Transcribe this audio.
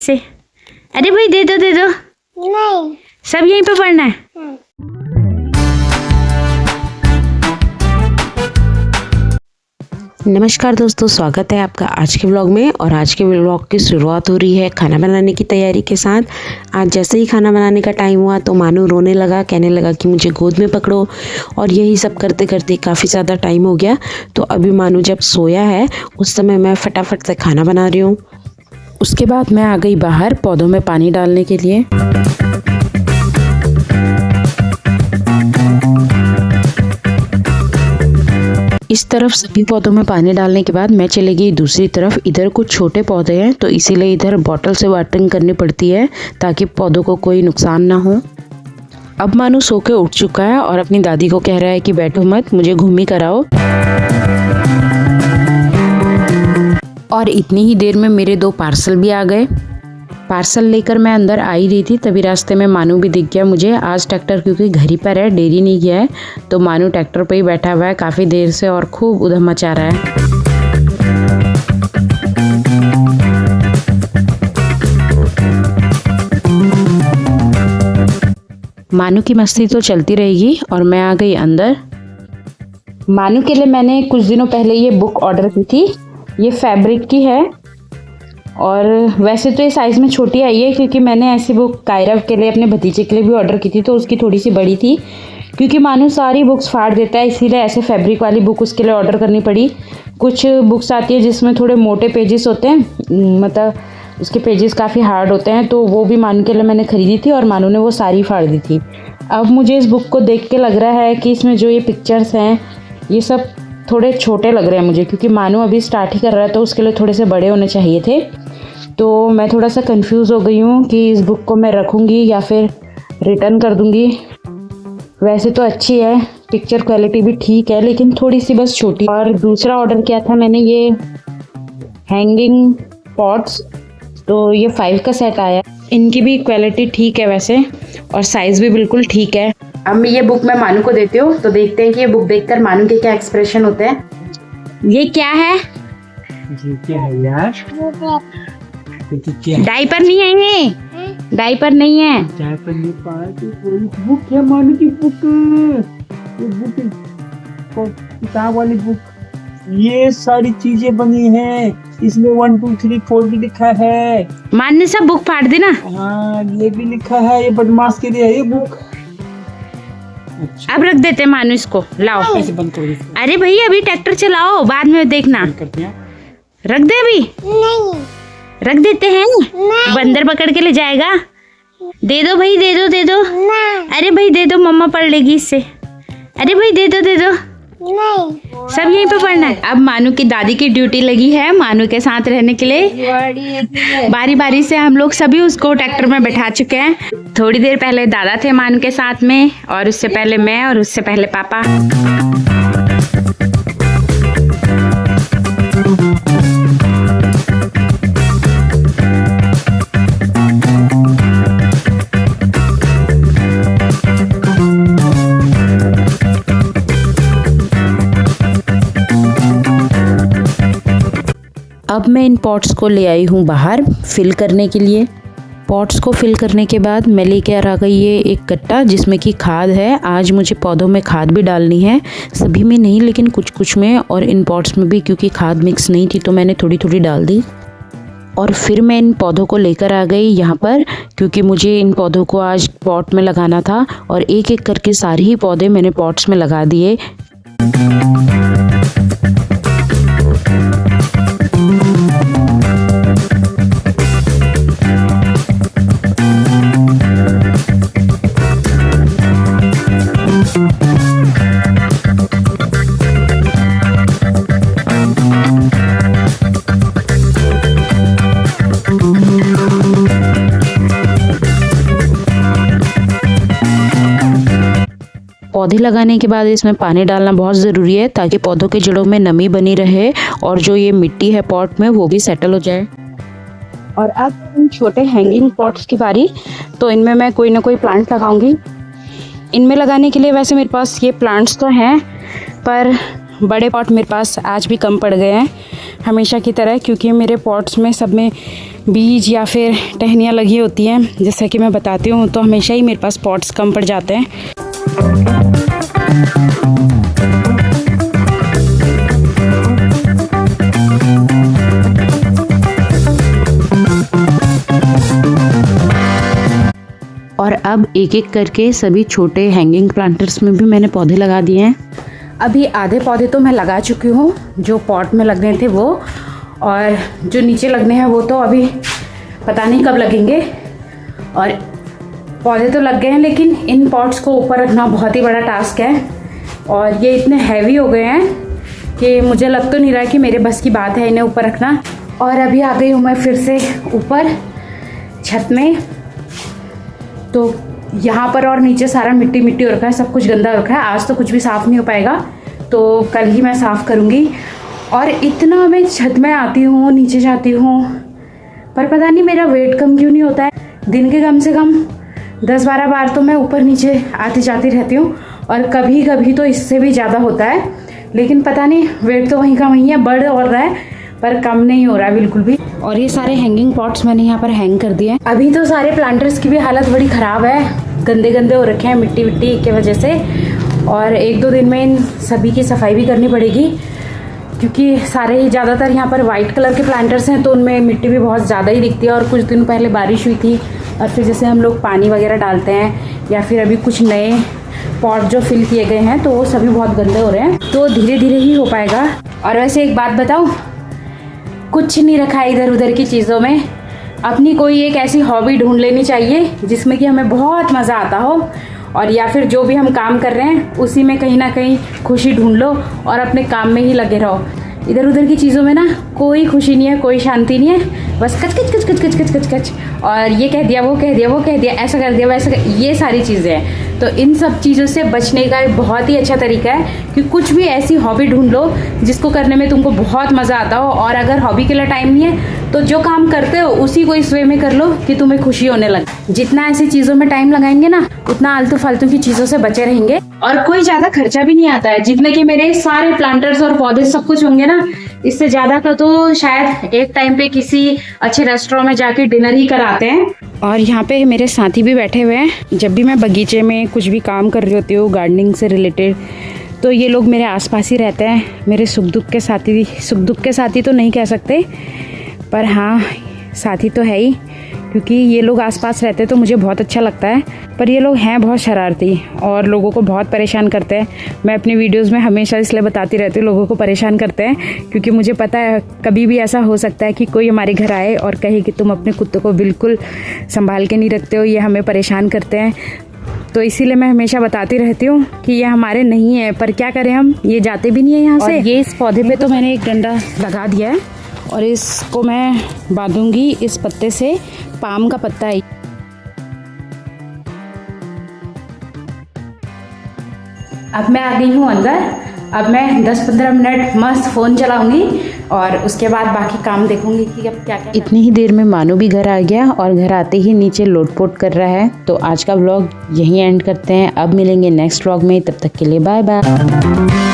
से। अरे भाई दे दो नहीं, सब यहीं पे पढ़ना है। नमस्कार दोस्तों, स्वागत है आपका आज के व्लॉग में। और आज के व्लॉग की शुरुआत हो रही है खाना बनाने की तैयारी के साथ। आज जैसे ही खाना बनाने का टाइम हुआ तो मानू रोने लगा, कहने लगा कि मुझे गोद में पकड़ो। और यही सब करते करते काफ़ी ज़्यादा टाइम हो गया। तो अभी मानू जब सोया है उस समय मैं फटाफट से खाना बना रही हूँ। उसके बाद मैं आ गई बाहर पौधों में पानी डालने के लिए। इस तरफ सभी पौधों में पानी डालने के बाद मैं चली गई दूसरी तरफ। इधर कुछ छोटे पौधे हैं तो इसीलिए इधर बॉटल से वाटरिंग करनी पड़ती है ताकि पौधों को कोई नुकसान ना हो। अब मानू सो के उठ चुका है और अपनी दादी को कह रहा है कि बैठो मत, मुझे घूमी कराओ। और इतनी ही देर में मेरे 2 पार्सल भी आ गए। पार्सल लेकर मैं अंदर आ ही रही थी तभी रास्ते में मानू भी दिख गया मुझे। आज ट्रैक्टर क्योंकि घर ही पर है, डेरी नहीं गया है, तो मानू ट्रैक्टर पर ही बैठा हुआ है काफ़ी देर से और खूब उधम मचा रहा है। मानू की मस्ती तो चलती रहेगी और मैं आ गई अंदर। मानू के लिए मैंने कुछ दिनों पहले ये बुक ऑर्डर की थी। ये फैब्रिक की है और वैसे तो ये साइज़ में छोटी आई है क्योंकि मैंने ऐसी बुक कायरा के लिए, अपने भतीजे के लिए भी ऑर्डर की थी तो उसकी थोड़ी सी बड़ी थी। क्योंकि मानू सारी बुक्स फाड़ देता है इसीलिए ऐसे फैब्रिक वाली बुक उसके लिए ऑर्डर करनी पड़ी। कुछ बुक्स आती है जिसमें थोड़े मोटे पेजेस होते हैं, मतलब उसके पेजेस काफ़ी हार्ड होते हैं, तो वो भी मानू के लिए मैंने ख़रीदी थी और मानू ने वो सारी फाड़ दी थी। अब मुझे इस बुक को देख के लग रहा है कि इसमें जो ये पिक्चर्स हैं ये सब थोड़े छोटे लग रहे हैं मुझे, क्योंकि मानू अभी स्टार्ट ही कर रहा है तो उसके लिए थोड़े से बड़े होने चाहिए थे। तो मैं थोड़ा सा कंफ्यूज हो गई हूँ कि इस बुक को मैं रखूँगी या फिर रिटर्न कर दूँगी। वैसे तो अच्छी है, पिक्चर क्वालिटी भी ठीक है, लेकिन थोड़ी सी बस छोटी। और दूसरा ऑर्डर किया था मैंने ये हैंगिंग पॉट्स, तो ये 5 का सेट आया। इनकी भी क्वालिटी ठीक है वैसे और साइज़ भी बिल्कुल ठीक है। अब ये बुक मैं मानू को देती हूँ तो देखते हैं कि ये बुक देखकर मानू के क्या एक्सप्रेशन होते हैं। ये क्या है? ये क्या है यार? डायपर नहीं है, ये डायपर नहीं है। डायपर नहीं पाया कोई बुक है मानू की बुक। ये बुक किताब वाली बुक, ये सारी चीजें बनी हैं इसमें 1 2 3 4 भी लिखा है। मान ने सब बुक फाड़ दी ना। हाँ ये भी लिखा है, ये बदमाश के लिए है ये बुक। अच्छा, अब रख देते हैं मानू इसको, लाओ। कैसे बंद करोगे इसको? अरे भैया अभी ट्रैक्टर चलाओ, बाद में देखना। बंद करते हैं। रख दे अभी, नहीं, रख देते हैं। बंदर पकड़ के ले जाएगा। दे दो भाई, दे दो दे दो। अरे भाई दे दो, मम्मा पढ़ लेगी इससे। अरे भाई दे दो दे दो, नहीं, सब यहीं पे पढ़ना है। अब मानू की दादी की ड्यूटी लगी है मानू के साथ रहने के लिए। बारी बारी से हम लोग सभी उसको ट्रैक्टर में बैठा चुके हैं। थोड़ी देर पहले दादा थे मानू के साथ में, और उससे पहले मैं, और उससे पहले पापा। अब मैं इन पॉट्स को ले आई हूँ बाहर फिल करने के लिए। पॉट्स को फिल करने के बाद मैं लेकर आ गई ये एक कट्टा जिसमें कि खाद है। आज मुझे पौधों में खाद भी डालनी है, सभी में नहीं लेकिन कुछ कुछ में, और इन पॉट्स में भी क्योंकि खाद मिक्स नहीं थी तो मैंने थोड़ी थोड़ी डाल दी। और फिर मैं इन पौधों को लेकर आ गई यहाँ पर, क्योंकि मुझे इन पौधों को आज पॉट में लगाना था। और एक एक करके सारे ही पौधे मैंने पॉट्स में लगा दिए। पौधे लगाने के बाद इसमें पानी डालना बहुत ज़रूरी है ताकि पौधों के जड़ों में नमी बनी रहे और जो ये मिट्टी है पॉट में वो भी सेटल हो जाए। और अब इन छोटे हैंगिंग पॉट्स की बारी, तो इनमें मैं कोई ना कोई प्लांट लगाऊंगी। इनमें लगाने के लिए वैसे मेरे पास ये प्लांट्स तो हैं पर बड़े पॉट मेरे पास आज भी कम पड़ गए हैं हमेशा की तरह, क्योंकि मेरे पॉट्स में सब में बीज या फिर टहनियाँ लगी होती हैं, जैसा कि मैं बताती हूँ, तो हमेशा ही मेरे पास पॉट्स कम पड़ जाते हैं। और अब एक एक करके सभी छोटे हैंगिंग प्लांटर्स में भी मैंने पौधे लगा दिए हैं। अभी आधे पौधे तो मैं लगा चुकी हूँ, जो पॉट में लगने थे वो, और जो नीचे लगने हैं वो तो अभी पता नहीं कब लगेंगे। और पौधे तो लग गए हैं, लेकिन इन पॉट्स को ऊपर रखना बहुत ही बड़ा टास्क है, और ये इतने हैवी हो गए हैं कि मुझे लग तो नहीं रहा कि मेरे बस की बात है इन्हें ऊपर रखना। और अभी आ गई हूँ मैं फिर से ऊपर छत में। तो यहाँ पर और नीचे सारा मिट्टी मिट्टी हो रखा है, सब कुछ गंदा हो रखा है। आज तो कुछ भी साफ़ नहीं हो पाएगा, तो कल ही मैं साफ़ करूँगी। और इतना मैं छत में आती हूँ, नीचे जाती हूँ, पर पता नहीं मेरा वेट कम क्यों नहीं होता है। दिन के कम से कम 10-12 बार तो मैं ऊपर नीचे आती जाती रहती हूँ, और कभी कभी तो इससे भी ज़्यादा होता है, लेकिन पता नहीं वेट तो वहीं का वहीं है, बढ़ और रहा है पर कम नहीं हो रहा है बिल्कुल भी। और ये सारे हैंगिंग पॉट्स मैंने यहाँ पर हैंग कर दिए हैं। अभी तो सारे प्लांटर्स की भी हालत बड़ी ख़राब है, गंदे गंदे हो रखे हैं मिट्टी विट्टी की वजह से। और 1-2 दिन में इन सभी की सफाई भी करनी पड़ेगी, क्योंकि सारे ही ज़्यादातर यहाँ पर वाइट कलर के प्लांटर्स हैं, तो उनमें मिट्टी भी बहुत ज़्यादा ही दिखती है। और कुछ दिन पहले बारिश हुई थी, और फिर जैसे हम लोग पानी वगैरह डालते हैं, या फिर अभी कुछ नए पॉट जो फिल किए गए हैं, तो वो सभी बहुत गंदे हो रहे हैं। तो धीरे धीरे ही हो पाएगा। और वैसे एक बात बताऊँ, कुछ नहीं रखा है इधर उधर की चीज़ों में। अपनी कोई एक ऐसी हॉबी ढूंढ लेनी चाहिए जिसमें कि हमें बहुत मज़ा आता हो, और या फिर जो भी हम काम कर रहे हैं उसी में कहीं ना कहीं खुशी ढूंढ लो और अपने काम में ही लगे रहो। इधर उधर की चीज़ों में ना कोई खुशी नहीं है, कोई शांति नहीं है, बस कच कच कच कच कच कच कच कच, और ये कह दिया, वो कह दिया, वो कह दिया, ऐसा कर दिया, वैसा ये सारी चीज़ें हैं। तो इन सब चीज़ों से बचने का एक बहुत ही अच्छा तरीका है कि कुछ भी ऐसी हॉबी ढूंढ लो जिसको करने में तुमको बहुत मज़ा आता हो। और अगर हॉबी के लिए टाइम नहीं है तो जो काम करते हो उसी को इस वे में कर लो कि तुम्हें खुशी होने लगे। जितना ऐसी चीज़ों में टाइम लगाएंगे ना, उतना आलतू फालतू की चीज़ों से बचे रहेंगे, और कोई ज़्यादा खर्चा भी नहीं आता है। जितने कि मेरे सारे प्लांटर्स और पौधे सब कुछ होंगे ना, इससे ज़्यादा का तो शायद एक टाइम पे किसी अच्छे रेस्टोरेंट में जाके डिनर ही कराते हैं। और यहाँ पे मेरे साथी भी बैठे हुए हैं। जब भी मैं बगीचे में कुछ भी काम कर रही होती हूँ गार्डनिंग से रिलेटेड, तो ये लोग मेरे आसपास ही रहते हैं, मेरे सुख दुख के साथी तो नहीं कह सकते, पर हाँ साथी तो है ही, क्योंकि ये लोग आसपास रहते तो मुझे बहुत अच्छा लगता है। पर ये लोग हैं बहुत शरारती और लोगों को बहुत परेशान करते हैं। मैं अपनी वीडियोस में हमेशा इसलिए बताती रहती हूँ लोगों को परेशान करते हैं, क्योंकि मुझे पता है कभी भी ऐसा हो सकता है कि कोई हमारे घर आए और कहे कि तुम अपने कुत्तों को बिल्कुल संभाल के नहीं रखते हो, ये हमें परेशान करते हैं। तो इसीलिए मैं हमेशा बताती रहती हूँ कि ये हमारे नहीं है, पर क्या करें हम, ये जाते भी नहीं है यहाँ से। ये इस पौधे पे तो मैंने एक डंडा लगा दिया है, और इसको मैं बांधूंगी इस पत्ते से, पाम का पत्ता है। अब मैं आ गई हूँ अंदर। अब मैं 10-15 मिनट मस्त फ़ोन चलाऊंगी, और उसके बाद बाकी काम देखूंगी कि अब क्या क्या। इतनी ही देर में मानू भी घर आ गया, और घर आते ही नीचे लोटपोट कर रहा है। तो आज का व्लॉग यहीं एंड करते हैं। अब मिलेंगे नेक्स्ट व्लॉग में, तब तक के लिए बाय बाय।